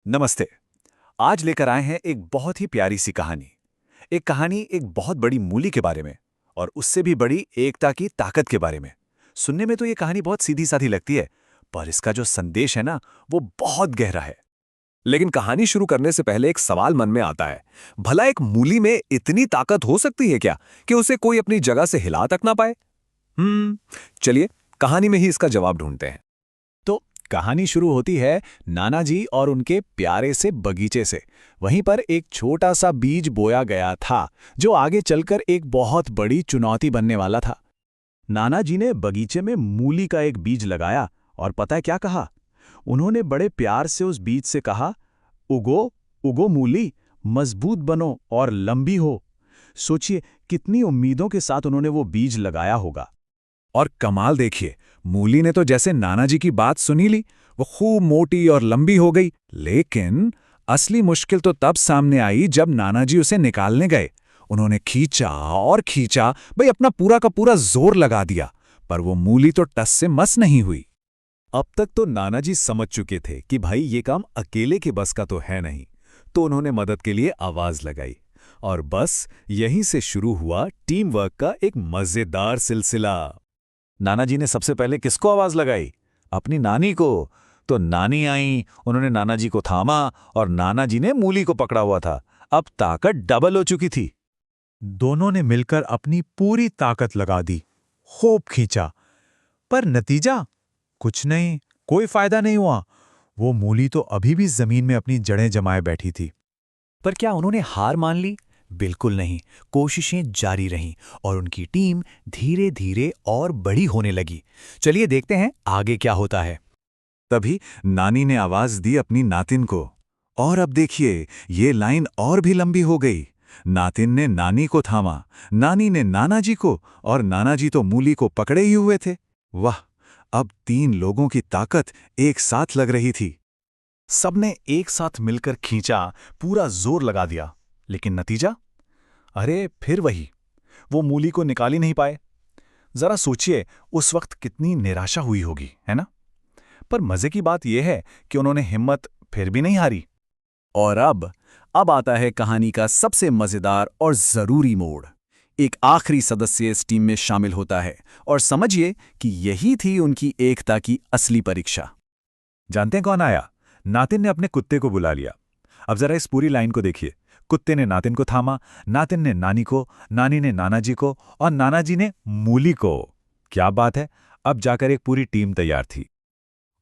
नमस्ते। आज लेकर आए हैं एक बहुत ही प्यारी सी कहानी। एक कहानी एक बहुत बड़ी मूली के बारे में और उससे भी बड़ी एकता की ताकत के बारे में। सुनने में तो ये कहानी बहुत सीधी साधी लगती है, पर इसका जो संदेश है ना, वो बहुत गहरा है। लेकिन कहानी शुरू करने से पहले एक सवाल मन में आता है। भला एक मूली में इतनी ताकत हो सकती है क्या कि उसे कोई अपनी जगह से हिला तक ना पाए? चलिए कहानी में ही इसका जवाब ढूंढते हैं। तो कहानी शुरू होती है नाना जी और उनके प्यारे से बगीचे से। वहीं पर एक छोटा सा बीज बोया गया था, जो आगे चलकर एक बहुत बड़ी चुनौती बनने वाला था। नाना जी ने बगीचे में मूली का एक बीज लगाया और पता है क्या कहा? उन्होंने बड़े प्यार से उस बीज से कहा, उगो, उगो मूली, मजबूत बनो और लंबी हो। सोचिए कितनी उम्मीदों के साथ उन्होंने वो बीज लगाया होगा। और कमाल देखिए, मूली ने तो जैसे नाना जी की बात सुनी ली, वो खूब मोटी और लंबी हो गई। लेकिन असली मुश्किल तो तब सामने आई जब नाना जी उसे निकालने गए। उन्होंने खींचा और खींचा, भाई अपना पूरा का पूरा जोर लगा दिया, पर वो मूली तो टस से मस नहीं हुई। अब तक तो नाना जी समझ चुके थे कि भाई ये काम अकेले के बस का तो है नहीं, तो उन्होंने मदद के लिए आवाज लगाई। और बस यहीं से शुरू हुआ टीम वर्क का एक मजेदार सिलसिला। नाना जी ने सबसे पहले किसको आवाज लगाई? अपनी नानी को। तो नानी आई, उन्होंने नाना जी को थामा और नाना जी ने मूली को पकड़ा हुआ था। अब ताकत डबल हो चुकी थी। दोनों ने मिलकर अपनी पूरी ताकत लगा दी, खूब खींचा, पर नतीजा कुछ नहीं, कोई फायदा नहीं हुआ। वो मूली तो अभी भी जमीन में अपनी जड़ें जमाए बैठी थी। पर क्या उन्होंने हार मान ली? बिल्कुल नहीं। कोशिशें जारी रहीं और उनकी टीम धीरे धीरे और बड़ी होने लगी। चलिए देखते हैं आगे क्या होता है। तभी नानी ने आवाज दी अपनी नातिन को, और अब देखिए ये लाइन और भी लंबी हो गई। नातिन ने नानी को थामा, नानी ने नाना जी को, और नाना जी तो मूली को पकड़े ही हुए थे। वाह, अब 3 लोगों की ताकत एक साथ लग रही थी। सबने एक साथ मिलकर खींचा, पूरा जोर लगा दिया, लेकिन नतीजा? अरे फिर वही, वो मूली को निकाल ही नहीं पाए। जरा सोचिए उस वक्त कितनी निराशा हुई होगी, है ना? पर मजे की बात यह है कि उन्होंने हिम्मत फिर भी नहीं हारी। और अब आता है कहानी का सबसे मजेदार और जरूरी मोड़। एक आखिरी सदस्य इस टीम में शामिल होता है और समझिए कि यही थी उनकी एकता की असली परीक्षा। जानते हैं कौन आया? नातिन ने अपने कुत्ते को बुला लिया। अब जरा इस पूरी लाइन को देखिए। कुत्ते ने नातिन को थामा, नातिन ने नानी को, नानी ने नाना जी को और नाना जी ने मूली को। क्या बात है, अब जाकर एक पूरी टीम तैयार थी।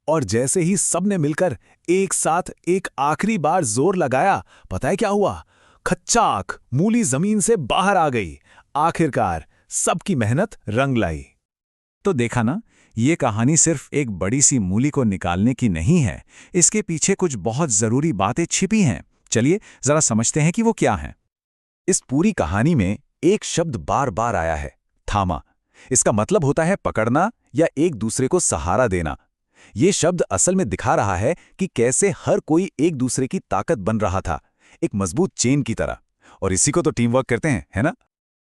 और जैसे ही सबने मिलकर एक साथ एक आखिरी बार जोर लगाया, पता है क्या हुआ? खच्चाक, मूली जमीन से बाहर आ गई। आखिरकार सबकी मेहनत रंग लाई। तो देखा ना, ये कहानी सिर्फ एक बड़ी सी मूली को निकालने की नहीं है, इसके पीछे कुछ बहुत जरूरी बातें छिपी हैं। चलिए जरा समझते हैं कि वो क्या हैं। इस पूरी कहानी में एक शब्द बार बार आया है, थामा। इसका मतलब होता है पकड़ना या एक दूसरे को सहारा देना। ये शब्द असल में दिखा रहा है कि कैसे हर कोई एक दूसरे की ताकत बन रहा था, एक मजबूत चेन की तरह। और इसी को तो टीम वर्क कहते हैं, है ना?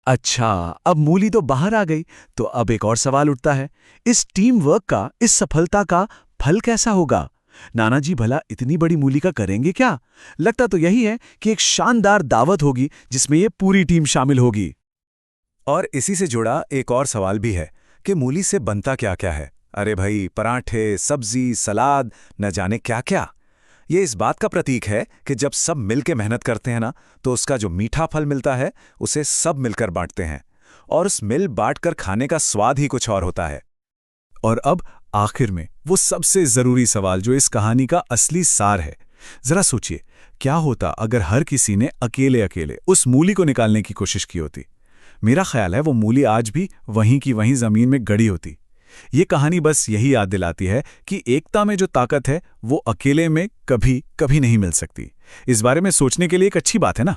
अच्छा, अब मूली तो बाहर आ गई, तो अब एक और सवाल उठता है, इस टीम वर्क का, इस सफलता का फल कैसा होगा? नाना जी भला इतनी बड़ी मूली का करेंगे क्या? लगता तो यही है कि एक शानदार दावत होगी जिसमें ये पूरी टीम शामिल होगी। और इसी से जुड़ा एक और सवाल भी है कि मूली से बनता क्या क्या है। अरे भाई, पराठे, सब्जी, सलाद, न जाने क्या क्या। ये इस बात का प्रतीक है कि जब सब मिलकर मेहनत करते हैं ना, तो उसका जो मीठा फल मिलता है उसे सब मिलकर बांटते हैं, और उस मिल बांटकर खाने का स्वाद ही कुछ और होता है। और अब आखिर में वो सबसे जरूरी सवाल जो इस कहानी का असली सार है। जरा सोचिए, क्या होता अगर हर किसी ने अकेले अकेले उस मूली को निकालने की कोशिश की होती? मेरा ख्याल है वो मूली आज भी वहीं की वहीं जमीन में गड़ी होती। ये कहानी बस यही याद दिलाती है कि एकता में जो ताकत है वो अकेले में कभी कभी नहीं मिल सकती। इस बारे में सोचने के लिए एक अच्छी बात है ना।